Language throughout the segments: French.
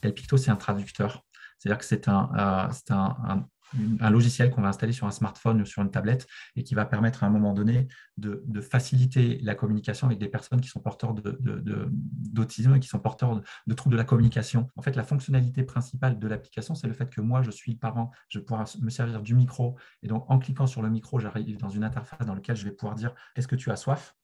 qu'Elpicto, c'est un traducteur. C'est-à-dire que c'est un logiciel qu'on va installer sur un smartphone ou sur une tablette et qui va permettre à un moment donné de faciliter la communication avec des personnes qui sont porteurs d'autisme et qui sont porteurs de troubles de la communication. En fait, la fonctionnalité principale de l'application, c'est le fait que moi, je suis parent, je vais pouvoir me servir du micro. Et donc, en cliquant sur le micro, j'arrive dans une interface dans laquelle je vais pouvoir dire « Est-ce que tu as soif ?»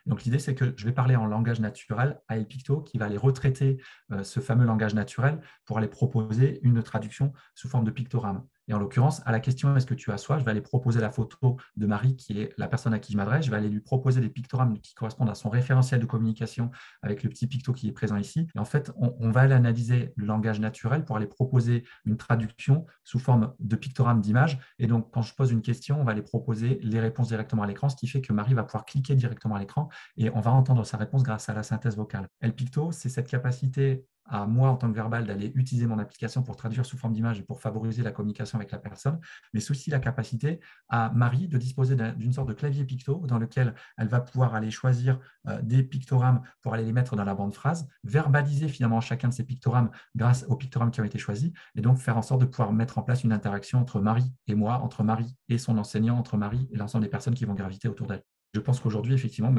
Donc, l'idée, c'est que je vais parler en langage naturel à Elpicto qui va aller retraiter ce fameux langage naturel pour aller proposer une traduction sous forme de pictogramme. Et en l'occurrence, à la question « Est-ce que tu as soif ?» je vais aller proposer la photo de Marie, qui est la personne à qui je m'adresse. Je vais aller lui proposer des pictogrammes qui correspondent à son référentiel de communication avec le petit picto qui est présent ici. Et en fait, on va aller analyser le langage naturel pour aller proposer une traduction sous forme de pictogramme d'image. Et donc, quand je pose une question, on va aller proposer les réponses directement à l'écran, ce qui fait que Marie va pouvoir cliquer directement à l'écran et on va entendre sa réponse grâce à la synthèse vocale. Elpicto, c'est cette capacité à moi, en tant que verbal, d'aller utiliser mon application pour traduire sous forme d'image et pour favoriser la communication avec la personne, mais c'est aussi la capacité à Marie de disposer d'une sorte de clavier picto dans lequel elle va pouvoir aller choisir des pictogrammes pour aller les mettre dans la bande phrase, verbaliser finalement chacun de ces pictogrammes grâce aux pictogrammes qui ont été choisis et donc faire en sorte de pouvoir mettre en place une interaction entre Marie et moi, entre Marie et son enseignant, entre Marie et l'ensemble des personnes qui vont graviter autour d'elle. Je pense qu'aujourd'hui, effectivement,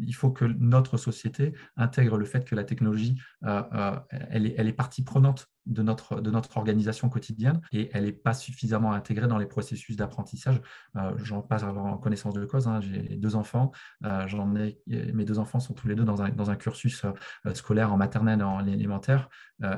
il faut que notre société intègre le fait que la technologie, elle est partie prenante de notre organisation quotidienne et elle n'est pas suffisamment intégrée dans les processus d'apprentissage. J'en passe en connaissance de cause. Hein. J'ai 2 enfants. Mes 2 enfants sont tous les deux dans un cursus scolaire en maternelle et en élémentaire.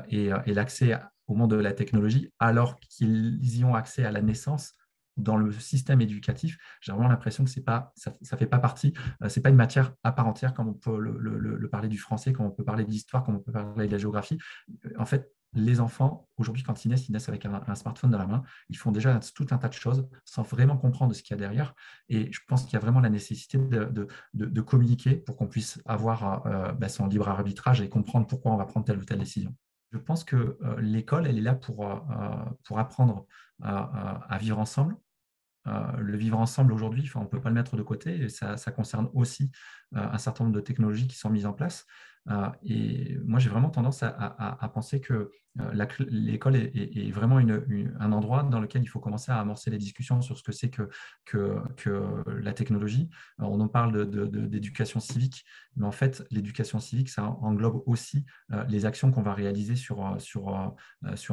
Et l'accès au monde de la technologie, alors qu'ils y ont accès à la naissance, dans le système éducatif, j'ai vraiment l'impression que ça fait pas partie, c'est pas une matière à part entière comme on peut le parler du français, comme on peut parler de l'histoire, comme on peut parler de la géographie. En fait, les enfants, aujourd'hui, quand ils naissent avec un smartphone dans la main, ils font déjà tout un tas de choses sans vraiment comprendre ce qu'il y a derrière. Et je pense qu'il y a vraiment la nécessité de communiquer pour qu'on puisse avoir son libre arbitrage et comprendre pourquoi on va prendre telle ou telle décision. Je pense que l'école, elle est là pour apprendre à vivre ensemble. Le vivre ensemble aujourd'hui, on ne peut pas le mettre de côté. Et ça concerne aussi un certain nombre de technologies qui sont mises en place. Et moi, j'ai vraiment tendance à penser que l'école est vraiment un endroit dans lequel il faut commencer à amorcer les discussions sur ce que c'est que la technologie. Alors, on en parle d'éducation civique, mais en fait, l'éducation civique, ça englobe aussi les actions qu'on va réaliser sur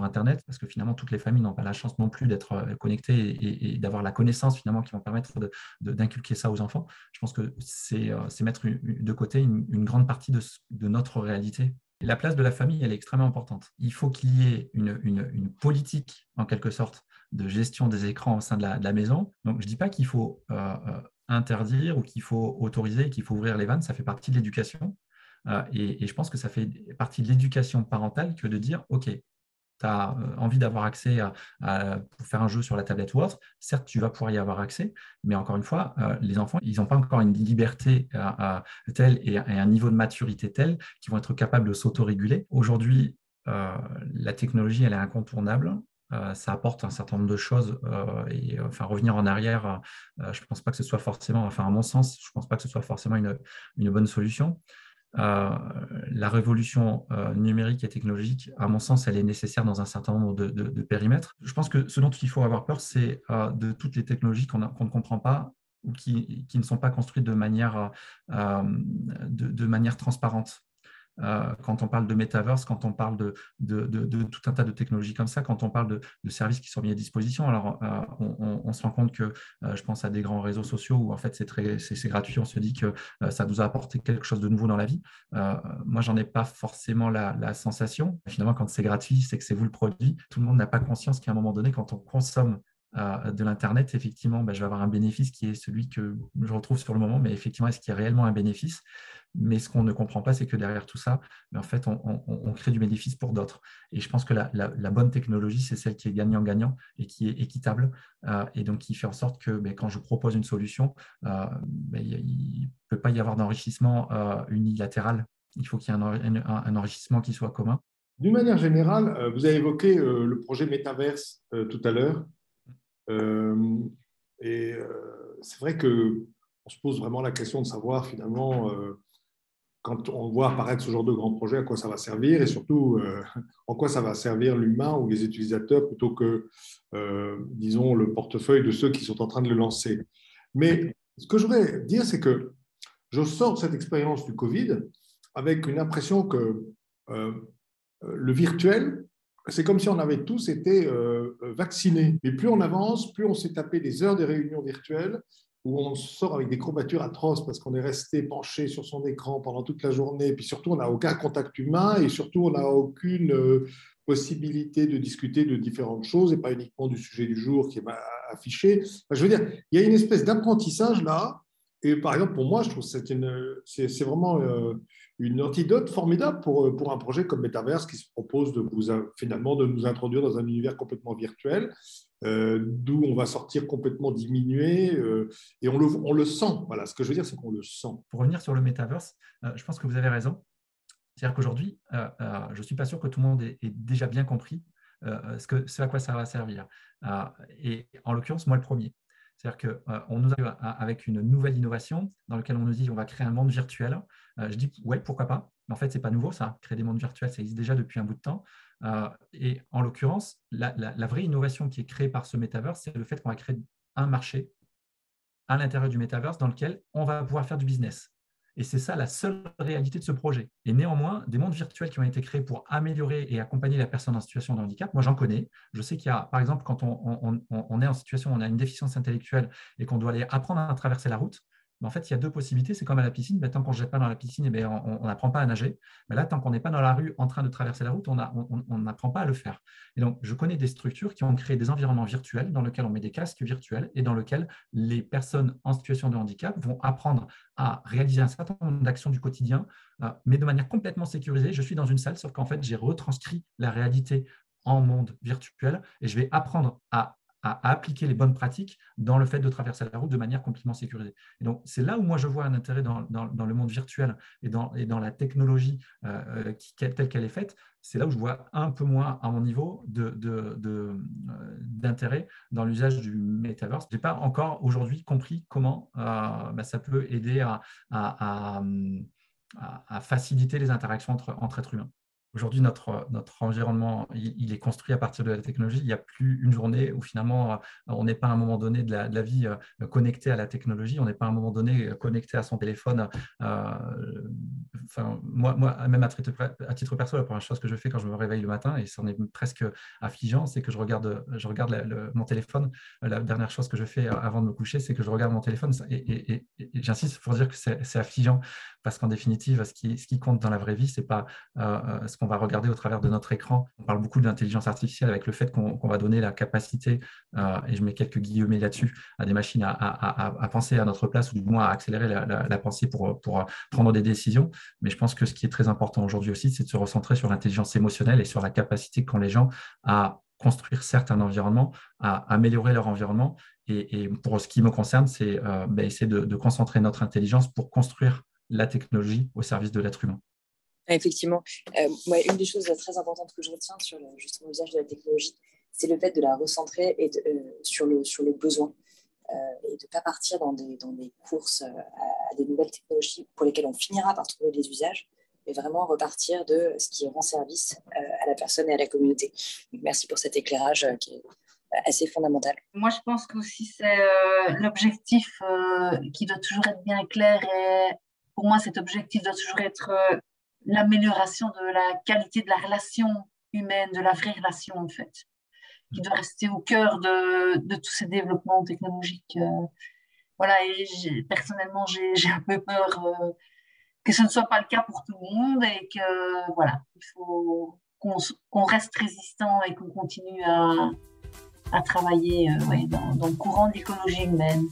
Internet, parce que finalement, toutes les familles n'ont pas la chance non plus d'être connectées et d'avoir la connaissance finalement qui vont permettre d'inculquer ça aux enfants. Je pense que c'est mettre de côté une grande partie de notre réalité. Et la place de la famille, elle est extrêmement importante. Il faut qu'il y ait une politique, en quelque sorte, de gestion des écrans au sein de la maison. Donc, je ne dis pas qu'il faut interdire ou qu'il faut autoriser, qu'il faut ouvrir les vannes, ça fait partie de l'éducation. Et je pense que ça fait partie de l'éducation parentale que de dire, OK, tu as envie d'avoir accès pour faire un jeu sur la tablette ou autre, certes, tu vas pouvoir y avoir accès, mais encore une fois, les enfants, ils n'ont pas encore une liberté telle et un niveau de maturité tel qu'ils vont être capables de s'autoréguler. Aujourd'hui, la technologie, elle est incontournable. Ça apporte un certain nombre de choses enfin, revenir en arrière, je ne pense pas que ce soit forcément, enfin à mon sens, je ne pense pas que ce soit forcément une bonne solution. Euh, la révolution numérique et technologique, à mon sens, elle est nécessaire dans un certain nombre de périmètres. Je pense que ce dont il faut avoir peur, c'est de toutes les technologies qu'on ne comprend pas ou qui ne sont pas construites de manière transparente. Quand on parle de metaverse, quand on parle de tout un tas de technologies comme ça, quand on parle de services qui sont mis à disposition, alors on se rend compte que je pense à des grands réseaux sociaux où en fait c'est gratuit, on se dit que ça nous a apporté quelque chose de nouveau dans la vie. Moi, j'en ai pas forcément la sensation. Finalement, quand c'est gratuit, c'est que c'est vous le produit. Tout le monde n'a pas conscience qu'à un moment donné, quand on consomme de l'Internet, effectivement, je vais avoir un bénéfice qui est celui que je retrouve sur le moment, mais effectivement, est-ce qu'il y a réellement un bénéfice? Mais ce qu'on ne comprend pas, c'est que derrière tout ça, en fait, on crée du bénéfice pour d'autres. Et je pense que la bonne technologie, c'est celle qui est gagnant-gagnant et qui est équitable, et donc qui fait en sorte que quand je propose une solution, il ne peut pas y avoir d'enrichissement unilatéral. Il faut qu'il y ait un enrichissement qui soit commun. D'une manière générale, vous avez évoqué le projet Metaverse tout à l'heure. Euh, et c'est vrai qu'on se pose vraiment la question de savoir finalement quand on voit apparaître ce genre de grands projets, à quoi ça va servir et surtout en quoi ça va servir l'humain ou les utilisateurs plutôt que, disons, le portefeuille de ceux qui sont en train de le lancer. Mais ce que je voudrais dire, c'est que je sors de cette expérience du Covid avec une impression que le virtuel, c'est comme si on avait tous été vaccinés. Mais plus on avance, plus on s'est tapé des heures de réunions virtuelles où on sort avec des courbatures atroces parce qu'on est resté penché sur son écran pendant toute la journée. Et puis surtout, on n'a aucun contact humain et surtout, on n'a aucune possibilité de discuter de différentes choses et pas uniquement du sujet du jour qui est affiché. Enfin, je veux dire, il y a une espèce d'apprentissage là. Et par exemple, pour moi, je trouve que c'est vraiment une antidote formidable pour un projet comme Metaverse qui se propose finalement de nous introduire dans un univers complètement virtuel, d'où on va sortir complètement diminué et on le sent. Voilà, ce que je veux dire, c'est qu'on le sent. Pour revenir sur le Metaverse, je pense que vous avez raison. C'est-à-dire qu'aujourd'hui, je ne suis pas sûr que tout le monde ait déjà bien compris ce à quoi ça va servir. Et en l'occurrence, moi le premier. C'est-à-dire qu'on nous arrive avec une nouvelle innovation dans laquelle on nous dit on va créer un monde virtuel. Je dis ouais, pourquoi pas. Mais en fait, ce n'est pas nouveau ça. Créer des mondes virtuels, ça existe déjà depuis un bout de temps. Et en l'occurrence, la vraie innovation qui est créée par ce Metaverse, c'est le fait qu'on va créer un marché à l'intérieur du Metaverse dans lequel on va pouvoir faire du business. Et c'est ça la seule réalité de ce projet. Et néanmoins, des mondes virtuels qui ont été créés pour améliorer et accompagner la personne en situation de handicap, moi j'en connais. Je sais qu'il y a, par exemple, quand on est en situation, on a une déficience intellectuelle et qu'on doit aller apprendre à traverser la route, mais en fait, il y a deux possibilités. C'est comme à la piscine. Tant qu'on ne jette pas dans la piscine, on n'apprend pas à nager. Mais là, tant qu'on n'est pas dans la rue en train de traverser la route, on n'apprend pas à le faire. Et donc, je connais des structures qui ont créé des environnements virtuels dans lesquels on met des casques virtuels et dans lesquels les personnes en situation de handicap vont apprendre à réaliser un certain nombre d'actions du quotidien, mais de manière complètement sécurisée. Je suis dans une salle, sauf qu'en fait, j'ai retranscrit la réalité en monde virtuel et je vais apprendre à appliquer les bonnes pratiques dans le fait de traverser la route de manière complètement sécurisée. Et donc, c'est là où moi je vois un intérêt dans le monde virtuel et dans la technologie telle qu'elle est faite. C'est là où je vois un peu moins, à mon niveau, d'intérêt dans l'usage du Metaverse. Je n'ai pas encore aujourd'hui compris comment ça peut aider à faciliter les interactions entre êtres humains. Aujourd'hui, notre environnement, il est construit à partir de la technologie. Il n'y a plus une journée où finalement, on n'est pas à un moment donné de la vie connecté à la technologie. On n'est pas à un moment donné connecté à son téléphone. Moi, même à titre perso, la première chose que je fais quand je me réveille le matin, et c'en est presque affligeant, c'est que je regarde mon téléphone. La dernière chose que je fais avant de me coucher, c'est que je regarde mon téléphone. Et j'insiste pour dire que c'est affligeant, parce qu'en définitive, ce qui compte dans la vraie vie, ce n'est pas ce qu'on va regarder au travers de notre écran. On parle beaucoup de l'intelligence artificielle avec le fait qu'on va donner la capacité, et je mets quelques guillemets là-dessus, à des machines à penser à notre place, ou du moins à accélérer la pensée pour prendre des décisions. Mais je pense que ce qui est très important aujourd'hui aussi, c'est de se recentrer sur l'intelligence émotionnelle et sur la capacité qu'ont les gens à construire certes un environnement, à améliorer leur environnement. Et pour ce qui me concerne, c'est essayer de concentrer notre intelligence pour construire la technologie au service de l'être humain. Effectivement. Une des choses très importantes que je retiens sur justement l'usage de la technologie, c'est le fait de la recentrer sur le besoin et de ne pas partir dans des courses à des nouvelles technologies pour lesquelles on finira par trouver des usages, mais vraiment repartir de ce qui rend service à la personne et à la communauté. Donc, merci pour cet éclairage qui est assez fondamental. Moi, je pense qu'aussi c'est l'objectif qui doit toujours être bien clair, et pour moi, cet objectif doit toujours être l'amélioration de la qualité de la relation humaine, de la vraie relation en fait, qui doit rester au cœur de tous ces développements technologiques. Voilà, et personnellement, j'ai un peu peur que ce ne soit pas le cas pour tout le monde, et que voilà, il faut qu'on reste résistant et qu'on continue à travailler dans le courant de l'écologie humaine.